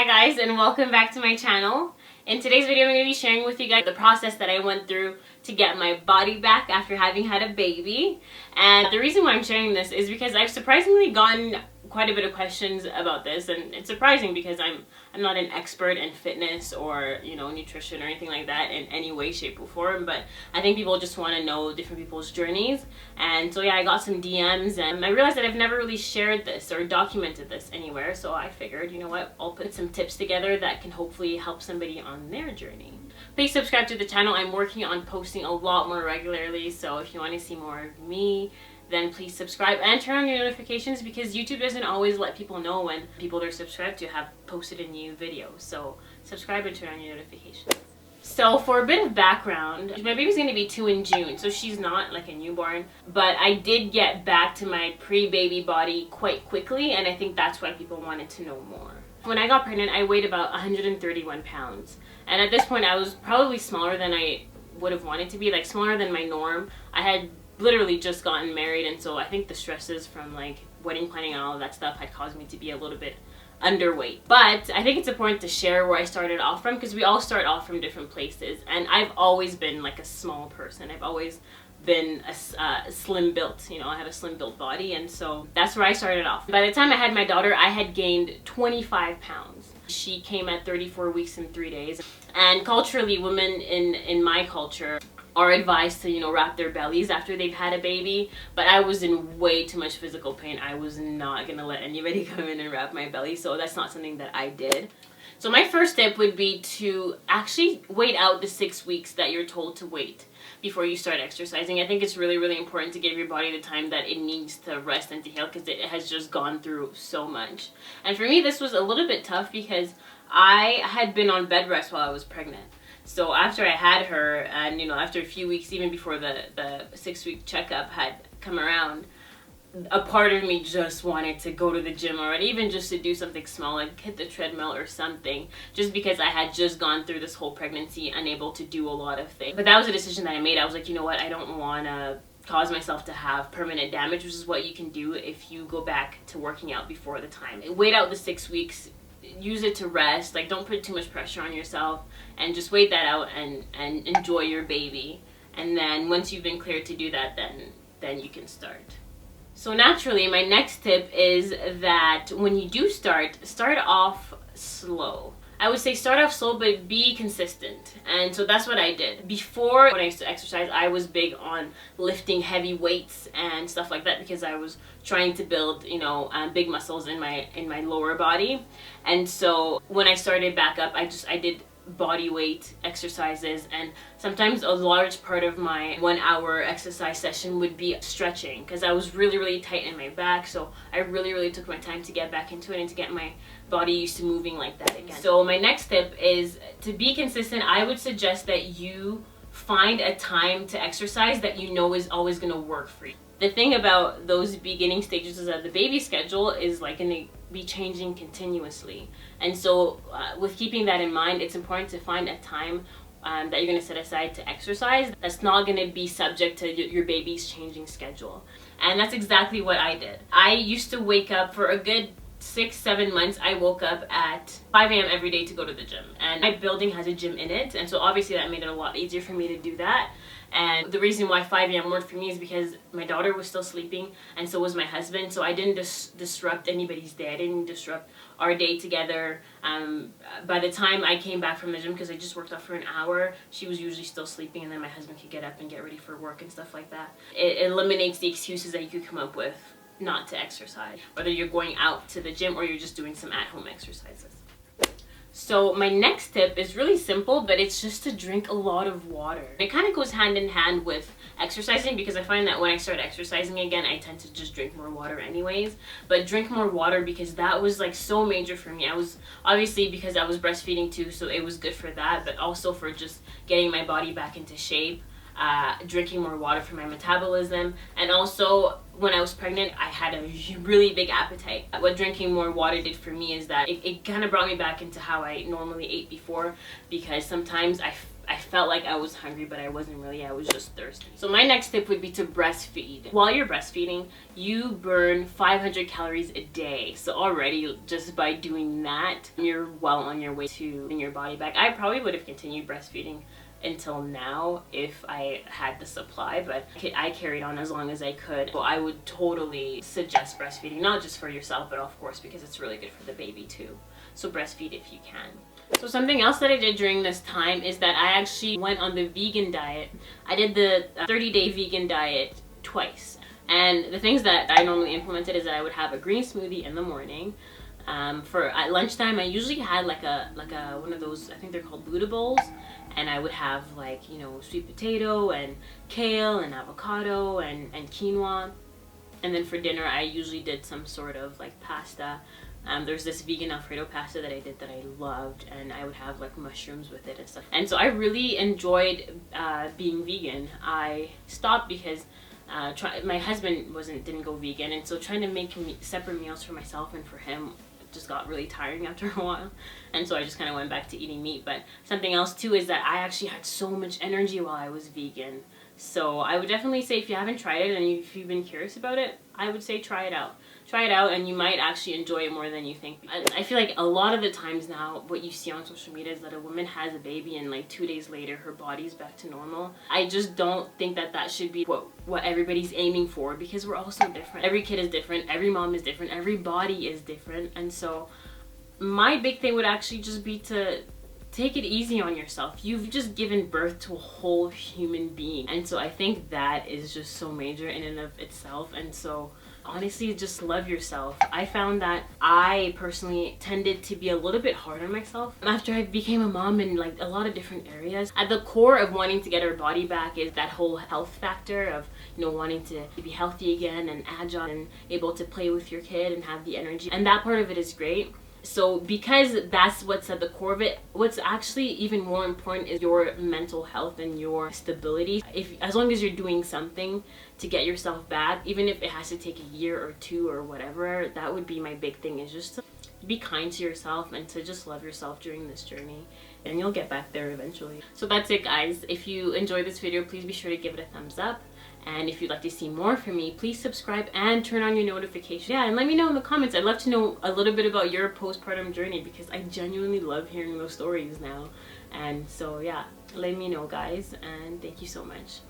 Hi guys, and welcome back to my channel. In today's video, I'm going to be sharing with you guys the process that I went through to get my body back after having had a baby. And the reason why I'm sharing this is because I've surprisingly gotten quite a bit of questions about this, and it's surprising because I'm not an expert in fitness or nutrition or anything like that in any way, shape, or form, but I think people just want to know different people's journeys. And so yeah, I got some DMs and I realized that I've never really shared this or documented this anywhere, so I figured, you know what, I'll put some tips together that can hopefully help somebody on their journey. Please subscribe to the channel. I'm working on posting a lot more regularly, so if you want to see more of me, then please subscribe and turn on your notifications, because YouTube doesn't always let people know when people they're subscribed to have posted a new video. So subscribe and turn on your notifications. So for a bit of background, my baby's going to be 2 in June, so she's not like a newborn, but I did get back to my pre-baby body quite quickly, and I think that's why people wanted to know more. When I got pregnant, I weighed about 131 pounds, and at this point I was probably smaller than I would have wanted to be, like smaller than my norm. I had literally just gotten married, and so I think the stresses from like wedding planning and all of that stuff had caused me to be a little bit underweight. But I think it's important to share where I started off from, because we all start off from different places, and I've always been like a small person. I've always been a slim built, I have a slim built body, and so that's where I started off. By the time I had my daughter, I had gained 25 pounds. She came at 34 weeks and 3 days, and culturally, women in my culture are advised to wrap their bellies after they've had a baby, but I was in way too much physical pain. I was not gonna let anybody come in and wrap my belly, so that's not something that I did. So my first tip would be to actually wait out the 6 weeks that you're told to wait before you start exercising. I think it's really, really important to give your body the time that it needs to rest and to heal, because it has just gone through so much. And for me, this was a little bit tough because I had been on bed rest while I was pregnant. So after I had her, and after a few weeks, even before the 6-week checkup had come around, a part of me just wanted to go to the gym already, even just to do something small, like hit the treadmill or something, just because I had just gone through this whole pregnancy unable to do a lot of things. But that was a decision that I made. I was like, you know what, I don't want to cause myself to have permanent damage, which is what you can do if you go back to working out before the time. Wait out the 6 weeks, use it to rest, like don't put too much pressure on yourself, and just wait that out and enjoy your baby. And then once you've been cleared to do that, then you can start. So naturally, my next tip is that when you do start off slow. I would say start off slow, but be consistent. And so that's what I did. Before, when I used to exercise, I was big on lifting heavy weights and stuff like that, because I was trying to build, big muscles in my lower body. And so when I started back up, I did body weight exercises, and sometimes a large part of my 1 hour exercise session would be stretching, because I was really, really tight in my back. So I really, really took my time to get back into it and to get my body used to moving like that again. So my next tip is to be consistent. I would suggest that you find a time to exercise that is always going to work for you. The thing about those beginning stages is that the baby schedule is like going to be changing continuously. And so with keeping that in mind, it's important to find a time that you're going to set aside to exercise that's not going to be subject to your baby's changing schedule. And that's exactly what I did. I used to wake up for a good 6-7 months. I woke up at 5 a.m. every day to go to the gym, and my building has a gym in it, and so obviously that made it a lot easier for me to do that. And the reason why 5 a.m. worked for me is because my daughter was still sleeping, and so was my husband, so I didn't disrupt anybody's day. I didn't disrupt our day together. By the time I came back from the gym, because I just worked out for an hour, she was usually still sleeping, and then my husband could get up and get ready for work and stuff like that. It eliminates the excuses that you could come up with not to exercise, whether you're going out to the gym or you're just doing some at-home exercises. So my next tip is really simple, but it's just to drink a lot of water. It kind of goes hand in hand with exercising, because I find that when I start exercising again, I tend to just drink more water anyways. But drink more water, because that was like so major for me. I was obviously, because I was breastfeeding too, so it was good for that, but also for just getting my body back into shape. Drinking more water for my metabolism, and also when I was pregnant, I had a really big appetite. What drinking more water did for me is that it kind of brought me back into how I normally ate before, because sometimes I felt like I was hungry, but I wasn't really. I was just thirsty. So my next tip would be to breastfeed. While you're breastfeeding, you burn 500 calories a day. So already just by doing that, you're well on your way to getting your body back. I probably would have continued breastfeeding until now if I had the supply, but I carried on as long as I could. So I would totally suggest breastfeeding, not just for yourself, but of course because it's really good for the baby too. So breastfeed if you can. So something else that I did during this time is that I actually went on the vegan diet. I did the 30-day vegan diet twice. And the things that I normally implemented is that I would have a green smoothie in the morning. At lunchtime, I usually had like a one of those, I think they're called Buddha bowls, and I would have like, you know, sweet potato and kale and avocado and quinoa. And then for dinner, I usually did some sort of like pasta. There's this vegan Alfredo pasta that I did that I loved, and I would have like mushrooms with it and stuff. And so I really enjoyed being vegan. I stopped because my husband didn't go vegan, and so trying to make separate meals for myself and for him just got really tiring after a while, and so I just kind of went back to eating meat. But something else too is that I actually had so much energy while I was vegan. So I would definitely say, if you haven't tried it and if you've been curious about it, I would say try it out. Try it out and you might actually enjoy it more than you think. I feel like a lot of the times now what you see on social media is that a woman has a baby and like 2 days later her body's back to normal. I just don't think that that should be what everybody's aiming for, because we're all so different. Every kid is different, every mom is different, every body is different. And so my big thing would actually just be to take it easy on yourself. You've just given birth to a whole human being. And so I think that is just so major in and of itself. And so honestly, just love yourself. I found that I personally tended to be a little bit hard on myself after I became a mom in like a lot of different areas. At the core of wanting to get our body back is that whole health factor of, you know, wanting to be healthy again and agile and able to play with your kid and have the energy. And that part of it is great. So because that's what's at the core of it, what's actually even more important is your mental health and your stability. As long as you're doing something to get yourself back, even if it has to take a year or two or whatever, that would be my big thing, is just to be kind to yourself and to just love yourself during this journey, and you'll get back there eventually. So that's it, guys. If you enjoyed this video, please be sure to give it a thumbs up. And if you'd like to see more from me, please subscribe and turn on your notifications. Yeah, and let me know in the comments. I'd love to know a little bit about your postpartum journey, because I genuinely love hearing those stories now. And so yeah, let me know, guys, and thank you so much.